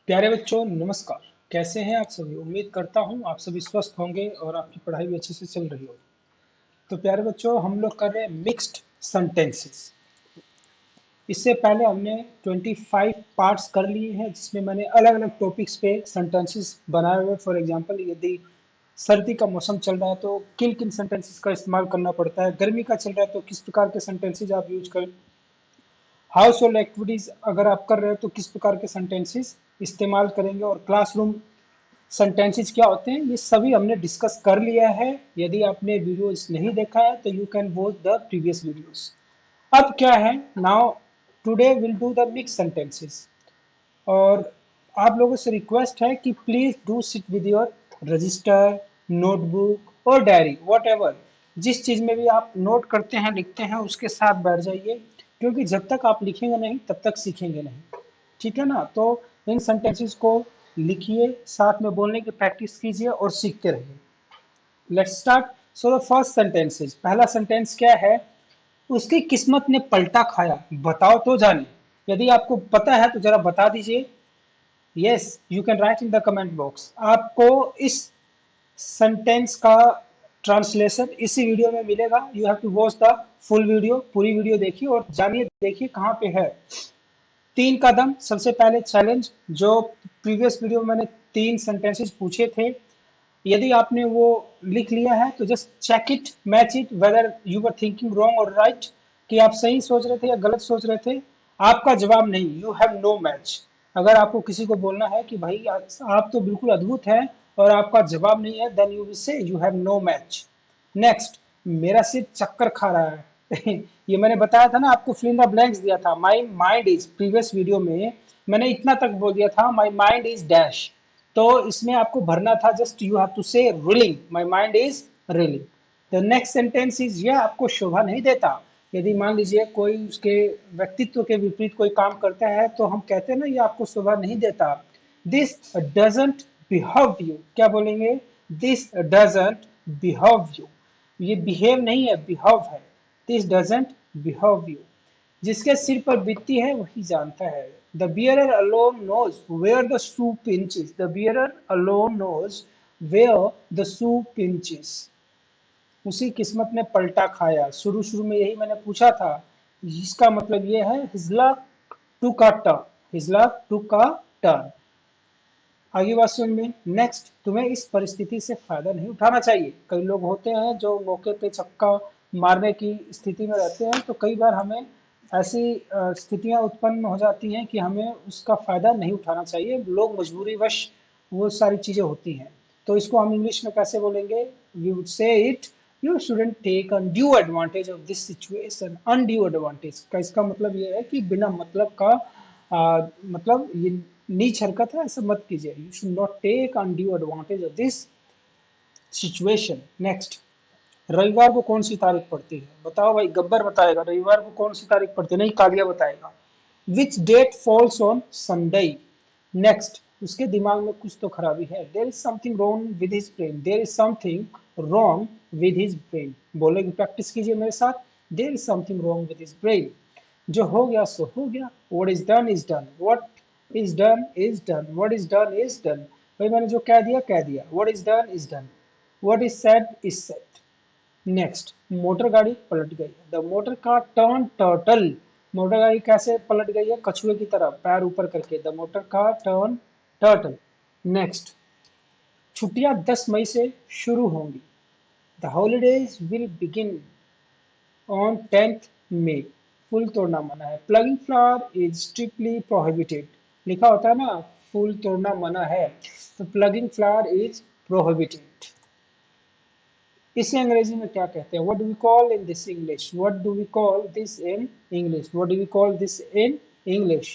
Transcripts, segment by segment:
प्यारे बच्चों नमस्कार। कैसे हैं आप सभी। उम्मीद करता हूं आप सभी स्वस्थ होंगे और आपकी पढ़ाई भी अच्छे से चल रही हो। तो प्यारे बच्चों हम लोग कर रहे हैं मिक्स्ड सेंटेंसेस। इससे पहले हमने 25 पार्ट्स कर लिए हैं जिसमें मैंने अलग अलग टॉपिक्स पे सेंटेंसेस बनाए हुए। फॉर एग्जांपल यदि सर्दी का मौसम चल रहा है तो किन किन सेंटेंसेस का इस्तेमाल करना पड़ता है, गर्मी का चल रहा है तो किस प्रकार के सेंटेंसेस आप यूज करें, हाउस होल्ड एक्टिविटीज अगर आप कर रहे हो तो किस प्रकार के सेंटेंसेस इस्तेमाल करेंगे, और क्लासरूम सेंटेंसेस क्या होते हैं, ये सभी हमने डिस्कस कर लिया है। यदि आपने वीडियोस नहीं देखा है तो you can watch the previous videos. अब क्या है, now today will do the mix sentences. और आप लोगों से रिक्वेस्ट है कि please do sit with your register, notebook और डायरी, वॉट एवर जिस चीज में भी आप नोट करते हैं लिखते हैं उसके साथ बैठ जाइए, क्योंकि जब तक आप लिखेंगे नहीं तब तक सीखेंगे नहीं। ठीक है ना। तो इन सेंटेंसेस को लिखिए, साथ में बोलने की प्रैक्टिस कीजिए और सीखते रहिए। Let's start. So the first sentences, पहला सेंटेंस क्या है, उसकी किस्मत ने पलटा खाया, बताओ तो जाने। यदि आपको पता है तो जरा बता दीजिए। Yes, you can write in the comment box. आपको इस सेंटेंस का ट्रांसलेशन इसी वीडियो में मिलेगा। You have to watch the full video, पूरी वीडियो देखिए और जानिए देखिए कहाँ पे है। 3 कदम। सबसे पहले चैलेंज, जो प्रीवियस वीडियो में मैंने 3 सेंटेंसेस पूछे थे, यदि आपने वो लिख लिया है तो just check it, match it whether you were thinking wrong और राइट, कि आप सही सोच रहे थे या गलत सोच रहे थे। आपका जवाब नहीं, यू हैव नो मैच। अगर आपको किसी को बोलना है कि भाई आप तो बिल्कुल अद्भुत हैं और आपका जवाब नहीं है, then you will say you have no match. Next, मेरा सिर चक्कर खा रहा है। ये मैंने बताया था ना आपको, फिल इन द ब्लैंक्स दिया था। माई माइंड इज, प्रीवियस वीडियो में मैंने इतना तक बोल दिया था, माई माइंड इज डैश। तो इसमें आपको भरना था, just you have to say reeling, my mind is reeling. The next sentence is, यह आपको शोभा नहीं देता। यदि मान लीजिए कोई उसके व्यक्तित्व के विपरीत कोई काम करता है तो हम कहते हैं ना, ये आपको शोभा नहीं देता। दिस डजंट बिहेव यू, क्या बोलेंगे, दिस डजंट बिहेव यू। ये बिहेव नहीं है, बिहेव है। This doesn't behove you. जिसके सिर पर बीतती है वही जानता है। The bearer alone knows where the shoe pinches, the bearer alone knows where the shoe pinches. उसी किस्मत ने पलटा खाया। शुरू शुरू में यही मैंने पूछा था। इसका मतलब ये है, his luck took a turn, his luck took a turn. आगे बात सुन में। नेक्स्ट, तुम्हें इस परिस्थिति से फायदा नहीं उठाना चाहिए। कई लोग होते हैं जो मौके पे छक्का मारने की स्थिति में रहते हैं, तो कई बार हमें ऐसी स्थितियां उत्पन्न हो जाती हैं कि हमें उसका फायदा नहीं उठाना चाहिए। लोग मजबूरीवश वो सारी चीजें होती हैं। तो इसको हम इंग्लिश में कैसे बोलेंगे, we would say it, you shouldn't take undue advantage of this situation. Undue advantage का इसका मतलब ये है कि बिना मतलब का मतलब ये नीच हरकत है, ऐसा मत कीजिए। You should not take undue advantage of this situation. Next, रविवार को कौन सी तारीख पड़ती है, बताओ भाई। गब्बर बताएगा रविवार को कौन सी तारीख पड़ती है, नहीं कालिया बताएगा। Which date falls on Sunday. Next, उसके दिमाग में कुछ तो खराबी है। There is something wrong with his brain, there is something wrong with his brain. बोलेगी, प्रैक्टिस कीजिए मेरे साथ। There is something wrong with his brain. जो हो गया सो हो गया। What is done is done, what is done is done, what is done is done. भाई मैंने जो कह दिया कह दिया। What is done is done, what is said is said. Next, motor गाड़ी पलट गई। The motor car turn turtle. Motor गाड़ी कैसे पलट गई है, कछुए की तरह पैर ऊपर करके। The motor car turn turtle. Next, छुट्टियां 10 मई से शुरू होंगी। The holidays will begin on 10th May। फूल तोड़ना मना है। Plugging flower is strictly prohibited. लिखा होता है ना, फूल तोड़ना मना है, तो प्लगिंग फ्लावर इज प्रोहिबिटेड। इसे अंग्रेजी में क्या कहते हैं, what do we call in this English, what do we call this in English, what do we call this in English.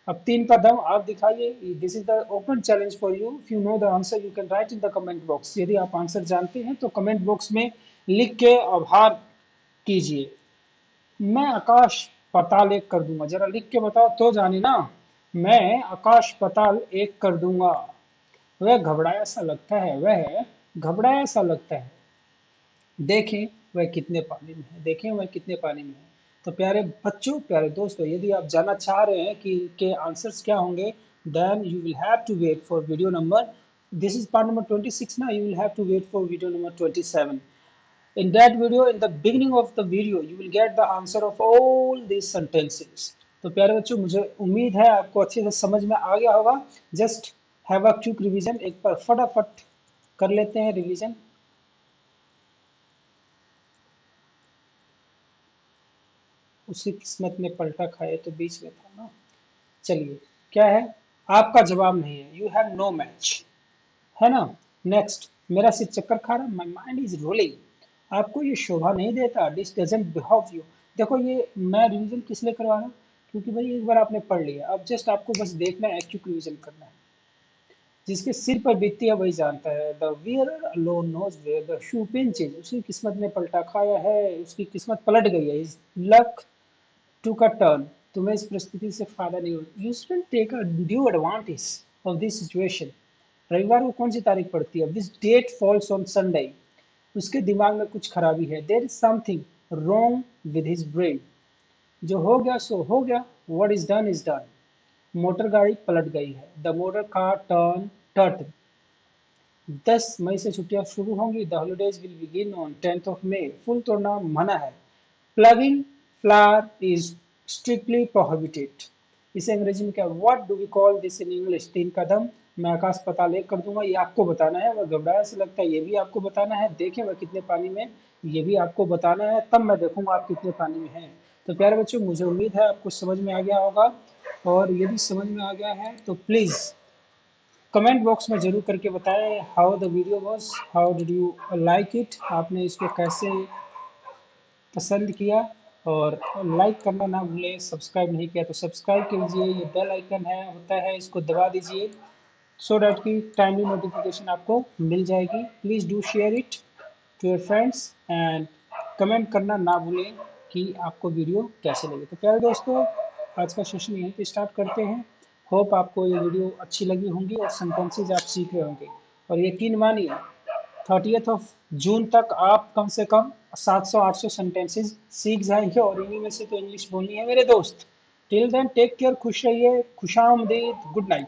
अब 3 कदम आप दिखाइए। This is the open challenge for you. If you know the answer you can write in the comment box. यदि आप answer जानते हैं तो comment box में लिख के आभार कीजिए। मैं आकाश पाताल एक कर दूंगा, जरा लिख के बताओ तो जाने ना। मैं आकाश पाताल एक कर दूंगा। वह घबराया सा लगता है, वह घबराया सा लगता है। देखें वह कितने पानी में है, देखें वह कितने पानी में है। तो प्यारे बच्चों, प्यारे दोस्तों, यदि आप जानना चाह रहे हैं कि के आंसर्स क्या होंगे, then you will have to wait for video number, this is part number 26 now, you will have to wait for video number 27. In that video, in the beginning of the video, you will get the answer of all these sentences. तो प्यारे बच्चों, मुझे उम्मीद है आपको अच्छे से समझ में आ गया होगा. Just have a quick revision, एक बार फटाफट कर लेते हैं रिवीजन. उसी किस्मत ने पलटा खाए तो बीच में था ना. चलिए, क्या है, आपका जवाब नहीं है, यू हैव नो मैच, है ना. नेक्स्ट, मेरा सिर चक्कर खा रहा, माई माइंड इज रोलिंग, आपको ये शोभा नहीं देता, दिस डजंट बिहेव यू. देखो, ये मैं रिवीजन किस लिए करवा रहा हूँ, क्योंकि भाई एक बार आपने पढ़ लिया, अब जस्ट आपको बस देखना है, एक्टिव रिवीजन करना है. जिसके सिर पर बीतती है वही जानता है. The wearer alone knows where the shoe pinches, उसकी किस्मत ने पलटा खाया है, उसकी किस्मत पलट गई है. इज लक टू का टर्न, तुम्हें इस परिस्थिति से फायदा नहीं होगा. You should take a due advantage of this situation. रविवार को कौन सी तारीख पड़ती है, this date falls on Sunday, उसके दिमाग में कुछ खराबी है. There is something wrong with his brain, जो हो गया सो हो गया, what is done is done. Motor गाड़ी पलट गई है, the motor car turn tert. 10 मई से छुट्टियां शुरू होंगी, the holidays will begin on 10th of May, फूल तोड़ना मना है. Plugging flower is strictly prohibited. इसे अंग्रेजी में क्या, what do we call this in English. 3 कदम मैं आकाश पताल एक कर दूंगा, ये आपको बताना है. वह घबराया से लगता है, ये भी आपको बताना है. देखें वह कितने पानी में, ये भी आपको बताना है, तब मैं देखूंगा आप कितने पानी में हैं. तो प्यारे बच्चों, मुझे उम्मीद है आपको समझ में आ गया होगा, और यदि समझ में आ गया है तो प्लीज़ कमेंट बॉक्स में जरूर करके बताएं how the video was, how did you like it, आपने इसको कैसे पसंद किया. और लाइक करना ना भूलें, सब्सक्राइब नहीं किया तो सब्सक्राइब कीजिए, ये बेल आइकन है होता है, इसको दबा दीजिए, सो डैट की टाइमली नोटिफिकेशन आपको मिल जाएगी. Please do share it to your friends and comment करना ना भूलें कि आपको वीडियो कैसे लगे. तो प्यारे दोस्तों, आज का सेशन यहीं पे स्टार्ट करते हैं. होप आपको ये वीडियो अच्छी लगी होंगी और सेंटेंसेज आप सीख रहे होंगे. और यकीन मानिए, 30th ऑफ जून तक आप कम से कम 700-800 सेंटेंसेज सीख जाएंगे, और इन्हीं में से तो इंग्लिश बोलनी है मेरे दोस्त. टिल देन टेक केयर, खुश रहिए, खुशामदीद, गुड नाइट.